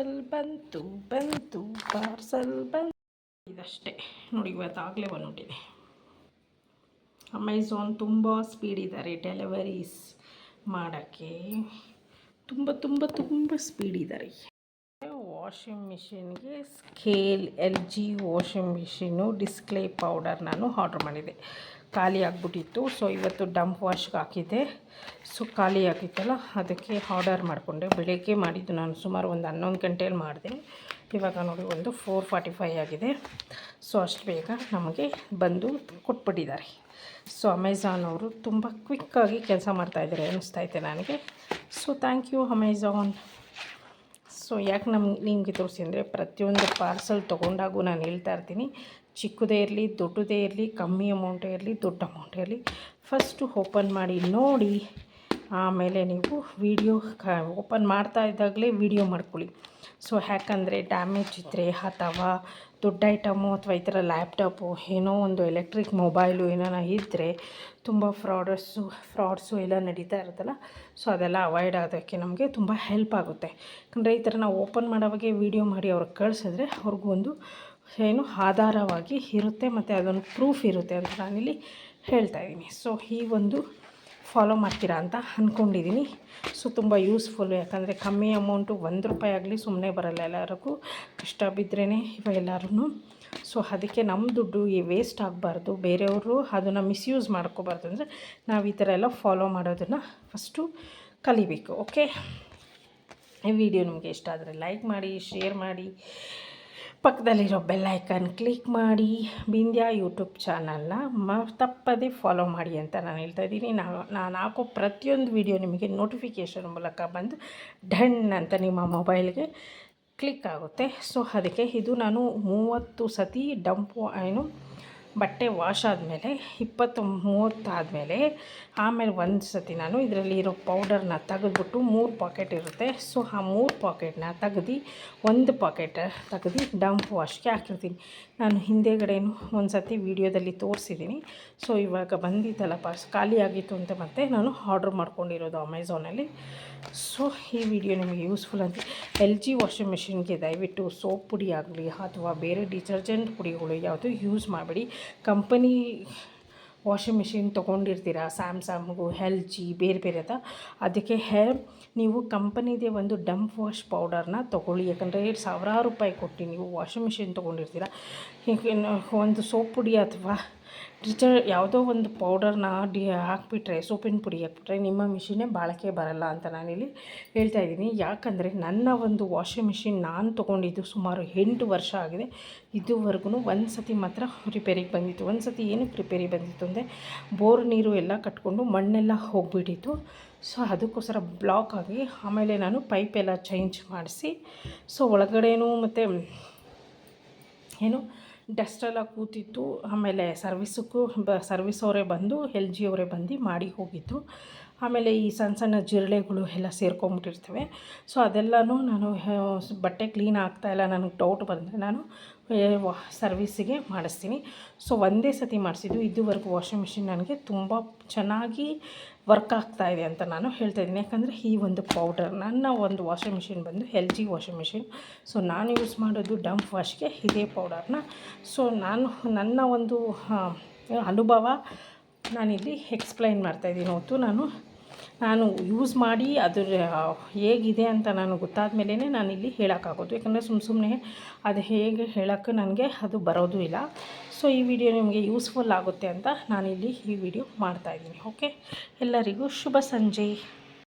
Parcel ಬಂತು ಬಂತು parcel ಬಂತು. ಇದಷ್ಟೇ ನೋಡಿ, ಇವತ್ತಾಗಲೇ ಬಂದ್ಬಿಟ್ಟಿದೆ. ಅಮೆಝಾನ್ ತುಂಬ ಸ್ಪೀಡ್ ಇದ್ದಾರೆ ಡೆಲಿವರೀಸ್ ಮಾಡೋಕ್ಕೆ, ತುಂಬ ತುಂಬ ತುಂಬ ಸ್ಪೀಡ್ ಇದ್ದಾರೆ. ವಾಷಿಂಗ್ ಮಿಷಿನ್ಗೆ ಸ್ಕೇಲ್ LG ವಾಷಿಂಗ್ ಮಿಷಿನ್ನು ಡಿಸ್ಪ್ಲೇ ಪೌಡರ್ ನಾನು ಆರ್ಡ್ರ್ ಮಾಡಿದೆ. ಖಾಲಿ ಆಗಿಬಿಟ್ಟಿತ್ತು. ಸೊ ಇವತ್ತು ಡಂಪ್ ವಾಶ್ಗೆ ಹಾಕಿದ್ದೆ. ಸೊ ಖಾಲಿ ಆಗಿತ್ತಲ್ಲ, ಅದಕ್ಕೆ ಆರ್ಡರ್ ಮಾಡಿಕೊಂಡೆ. ಬೆಳಗ್ಗೆ ಮಾಡಿದ್ದು ನಾನು ಸುಮಾರು ಒಂದು 11 ಗಂಟೆಯಲ್ಲಿ ಮಾಡಿದೆ. ಇವಾಗ ನೋಡಿ ಒಂದು 4:45 ಆಗಿದೆ. ಸೊ ಅಷ್ಟು ಬೇಗ ನಮಗೆ ಬಂದು ಕೊಟ್ಬಿಟ್ಟಿದ್ದಾರೆ. ಸೊ ಅಮೆಝಾನ್ ಅವರು ತುಂಬ ಕ್ವಿಕ್ಕಾಗಿ ಕೆಲಸ ಮಾಡ್ತಾಯಿದ್ದಾರೆ ಅನ್ನಿಸ್ತೈತೆ ನನಗೆ. So thank you Amazon. So ಯಾಕೆ ನಿಮಗೆ ತೋರಿಸಿ ಅಂದರೆ, ಪ್ರತಿಯೊಂದು ಪಾರ್ಸಲ್ ತೊಗೊಂಡಾಗೂ ನಾನು ಹೇಳ್ತಾ ಇರ್ತೀನಿ, ಚಿಕ್ಕದೇ ಇರಲಿ ದೊಡ್ಡದೇ ಇರಲಿ, ಕಮ್ಮಿ ಅಮೌಂಟೇ ಇರಲಿ ದೊಡ್ಡ ಅಮೌಂಟೇ ಇರಲಿ, ಫಸ್ಟು ಓಪನ್ ಮಾಡಿ ನೋಡಿ, ಆಮೇಲೆ ನೀವು ಓಪನ್ ಮಾಡ್ತಾ ಇದ್ದಾಗಲೇ ವೀಡಿಯೋ ಮಾಡ್ಕೊಳ್ಳಿ. ಸೊ ಯಾಕಂದರೆ ಡ್ಯಾಮೇಜ್ ಇದ್ದರೆ ಅಥವಾ ದೊಡ್ಡ ಐಟಮು ಅಥವಾ ಈ ಥರ ಲ್ಯಾಪ್ಟಾಪು ಏನೋ ಒಂದು ಎಲೆಕ್ಟ್ರಿಕ್ ಮೊಬೈಲು ಏನಾರ ಇದ್ದರೆ ತುಂಬ ಫ್ರಾಡ್ಸು ಎಲ್ಲ ನಡೀತಾ ಇರುತ್ತಲ್ಲ. ಸೊ ಅದೆಲ್ಲ ಅವಾಯ್ಡ್ ಆಗೋಕ್ಕೆ ನಮಗೆ ತುಂಬ ಹೆಲ್ಪ್ ಆಗುತ್ತೆ. ಯಾಕಂದರೆ ಈ ಥರ ನಾವು ಓಪನ್ ಮಾಡೋವಾಗೆ ವೀಡಿಯೋ ಮಾಡಿ ಅವ್ರಿಗೆ ಕಳಿಸಿದ್ರೆ ಅವ್ರಿಗೊಂದು ಆಧಾರವಾಗಿ ಇರುತ್ತೆ ಮತ್ತು ಅದೊಂದು ಪ್ರೂಫ್ ಇರುತ್ತೆ ಅಂತ ನಾನಿಲ್ಲಿ ಹೇಳ್ತಾಯಿದ್ದೀನಿ. ಸೊ ಈ ಒಂದು ಫಾಲೋ ಮಾಡ್ತೀರಾ ಅಂತ ಅಂದ್ಕೊಂಡಿದ್ದೀನಿ. ಸೊ ತುಂಬ ಯೂಸ್ಫುಲ್ಲು. ಯಾಕಂದರೆ ಕಮ್ಮಿ ಅಮೌಂಟು, ₹1 ಆಗಲಿ ಸುಮ್ಮನೆ ಬರಲ್ಲ, ಎಲ್ಲರಿಗೂ ಕಷ್ಟ ಬಿದ್ರೇ ಇವಾಗ ಎಲ್ಲರೂ. ಸೊ ಅದಕ್ಕೆ ನಮ್ಮ ದುಡ್ಡು ವೇಸ್ಟ್ ಆಗಬಾರ್ದು, ಬೇರೆಯವರು ಅದನ್ನು ಮಿಸ್ಯೂಸ್ ಮಾಡ್ಕೋಬಾರ್ದು. ಅಂದರೆ ನಾವು ಈ ಥರ ಎಲ್ಲ ಫಾಲೋ ಮಾಡೋದನ್ನು ಫಸ್ಟು ಕಲಿಬೇಕು. ಓಕೆ, ಈ ವಿಡಿಯೋ ನಿಮಗೆ ಇಷ್ಟ ಆದರೆ ಲೈಕ್ ಮಾಡಿ, ಶೇರ್ ಮಾಡಿ, ಪಕ್ಕದಲ್ಲಿರೋ ಬೆಲ್ ಐಕಾನ್ ಕ್ಲಿಕ್ ಮಾಡಿ, ಬಿಂದ್ಯಾ ಯೂಟ್ಯೂಬ್ ಚಾನಲ್ನ ತಪ್ಪದೇ ಫಾಲೋ ಮಾಡಿ ಅಂತ ನಾನು ಹೇಳ್ತಾಯಿದ್ದೀನಿ. ನಾನು ಹಾಕೋ ಪ್ರತಿಯೊಂದು ವಿಡಿಯೋ ನಿಮಗೆ ನೋಟಿಫಿಕೇಷನ್ ಮೂಲಕ ಬಂದು ಡನ್ ಅಂತ ನಿಮ್ಮ ಮೊಬೈಲ್ಗೆ ಕ್ಲಿಕ್ ಆಗುತ್ತೆ. ಸೊ ಅದಕ್ಕೆ ಇದು ನಾನು 30 ಸತಿ ಬಟ್ಟೆ ವಾಶ್ ಆದಮೇಲೆ 20-30 ಆದಮೇಲೆ ಆಮೇಲೆ ಒಂದು ಸತಿ ನಾನು ಇದರಲ್ಲಿ ಇರೋ ಪೌಡರ್ನ ತೆಗೆದ್ಬಿಟ್ಟು 3 ಪಾಕೆಟ್ ಇರುತ್ತೆ. ಸೊ ಆ 3 ಪಾಕೆಟ್ನ ತೆಗೆದು 1 ಪಾಕೆಟ್ ತೆಗೆದು ಡಂಪ್ ವಾಶ್ಗೆ ಹಾಕಿರ್ತೀನಿ. ನಾನು ಹಿಂದೆಗಡೆನೂ ಒಂದು ಸತಿ ವೀಡಿಯೋದಲ್ಲಿ ತೋರಿಸಿದ್ದೀನಿ. ಸೊ ಇವಾಗ ಬಂದಿದ್ದಲ್ಲ ಖಾಲಿ ಆಗಿತ್ತು ಅಂತ ಮತ್ತೆ ನಾನು ಆರ್ಡ್ರ್ ಮಾಡ್ಕೊಂಡಿರೋದು ಅಮೆಝಾನಲ್ಲಿ. ಸೊ ಈ ವಿಡಿಯೋ ನಿಮಗೆ ಯೂಸ್ಫುಲ್ ಅಂತ. LG ವಾಷಿಂಗ್ ಮಿಷಿನ್ಗೆ ದಯವಿಟ್ಟು ಸೋಪ್ ಪುಡಿ ಆಗಲಿ ಅಥವಾ ಬೇರೆ ಡಿಟರ್ಜೆಂಟ್ ಪುಡಿಗಳು ಯಾವುದು ಯೂಸ್ ಮಾಡಬೇಡಿ. ಕಂಪನಿ ವಾಷಿಂಗ್ ಮಿಷಿನ್ ತೊಗೊಂಡಿರ್ತೀರ, ಸ್ಯಾಮ್ಸಂಗು, LG ಬೇರೆ ಬೇರೆದ, ಅದಕ್ಕೆ ನೀವು ಕಂಪನಿದೇ ಒಂದು ಡಂಪ್ ವಾಶ್ ಪೌಡರ್ನ ತೊಗೊಳ್ಳಿ. ಯಾಕಂದರೆ ಸಾವಿರಾರು ರೂಪಾಯಿ ಕೊಟ್ಟು ನೀವು ವಾಷಿಂಗ್ ಮಿಷಿನ್ ತೊಗೊಂಡಿರ್ತೀರ, ಒಂದು ಸೋಪ್ ಪುಡಿ ಅಥವಾ ಯಾವುದೋ ಒಂದು ಪೌಡರ್ನ ಹಾಕಿಬಿಟ್ರೆ, ಸೋಪಿನ ಪುಡಿ ಹಾಕ್ಬಿಟ್ರೆ ನಿಮ್ಮ ಮಿಷಿನೇ ಬಾಳಿಕೆ ಬರಲ್ಲ ಅಂತ ನಾನಿಲ್ಲಿ ಹೇಳ್ತಾಯಿದ್ದೀನಿ. ಯಾಕಂದರೆ ನನ್ನ ಒಂದು ವಾಷಿಂಗ್ ಮಿಷಿನ್ ನಾನು ತೊಗೊಂಡಿದ್ದು ಸುಮಾರು 8 ವರ್ಷ ಆಗಿದೆ. ಇದುವರೆಗೂ ಒಂದು ಸತಿ ಮಾತ್ರ ರಿಪೇರಿಗೆ ಬಂದಿತ್ತು. ಒಂದು ಸತಿ ಏನಕ್ಕೆ ರಿಪೇರಿ ಬಂದಿತ್ತು ಅಂದರೆ, ಬೋರ್ ನೀರು ಎಲ್ಲ ಕಟ್ಕೊಂಡು ಮಣ್ಣೆಲ್ಲ ಹೋಗಿಬಿಟ್ಟಿತ್ತು. ಸೊ ಅದಕ್ಕೋಸ್ಕರ ಬ್ಲಾಕ್ ಆಗಿ ಆಮೇಲೆ ನಾನು ಪೈಪೆಲ್ಲ ಚೇಂಜ್ ಮಾಡಿಸಿ, ಸೊ ಒಳಗಡೆನೂ ಮತ್ತು ಡಸ್ಟೆಲ್ಲ ಕೂತಿತ್ತು. ಆಮೇಲೆ ಸರ್ವಿಸ್ ಅವರೇ ಬಂದು LG ಅವರೇ ಬಂದು ಮಾಡಿ ಹೋಗಿದ್ದು. ಆಮೇಲೆ ಈ ಸಣ್ಣ ಸಣ್ಣ ಜಿರಳೆಗಳು ಎಲ್ಲ ಸೇರ್ಕೊಂಬಿಟ್ಟಿರ್ತವೆ. ಸೊ ಅದೆಲ್ಲನೂ ನಾನು ಬಟ್ಟೆ ಕ್ಲೀನ್ ಆಗ್ತಾಯಿಲ್ಲ ನನಗೆ ಡೌಟ್ ಬಂದರೆ ನಾನು ಸರ್ವಿಸಿಗೆ ಮಾಡಿಸ್ತೀನಿ. ಸೊ ಒಂದೇ ಸತಿ ಮಾಡಿಸಿದ್ದು. ಇದುವರೆಗೂ ವಾಷಿಂಗ್ ಮಿಷಿನ್ ನನಗೆ ತುಂಬ ಚೆನ್ನಾಗಿ ವರ್ಕ್ ಆಗ್ತಾಯಿದೆ ಅಂತ ನಾನು ಹೇಳ್ತಾಯಿದ್ದೀನಿ. ಯಾಕಂದರೆ ಈ ಒಂದು ಪೌಡರ್, ನನ್ನ ಒಂದು ವಾಷಿಂಗ್ ಮಿಷಿನ್ ಬಂದು LG ವಾಷಿಂಗ್ ಮಿಷಿನ್. ಸೊ ನಾನು ಯೂಸ್ ಮಾಡೋದು ಡಂಪ್ ವಾಶ್ಗೆ ಇದೇ ಪೌಡರ್ನ. ಸೊ ನನ್ನ ಒಂದು ಅನುಭವ ನಾನಿಲ್ಲಿ ಎಕ್ಸ್ಪ್ಲೈನ್ ಮಾಡ್ತಾಯಿದ್ದೀನಿ ಹೊತ್ತು ನಾನು ಯೂಸ್ ಮಾಡಿ ಅದು ಹೇಗಿದೆ ಅಂತ ನಾನು ಗೊತ್ತಾದ ಮೇಲೇ ನಾನಿಲ್ಲಿ ಹೇಳೋಕ್ಕಾಗೋದು. ಯಾಕಂದರೆ ಸುಮ್ಮನೆ ಅದು ಹೇಗೆ ಹೇಳೋಕ್ಕೆ ನನಗೆ ಅದು ಬರೋದು ಇಲ್ಲ. ಸೊ ಈ ವಿಡಿಯೋ ನಿಮಗೆ ಯೂಸ್ಫುಲ್ ಆಗುತ್ತೆ ಅಂತ ನಾನಿಲ್ಲಿ ಈ ವಿಡಿಯೋ ಮಾಡ್ತಾಯಿದ್ದೀನಿ. ಓಕೆ, ಎಲ್ಲರಿಗೂ ಶುಭ ಸಂಜೆ.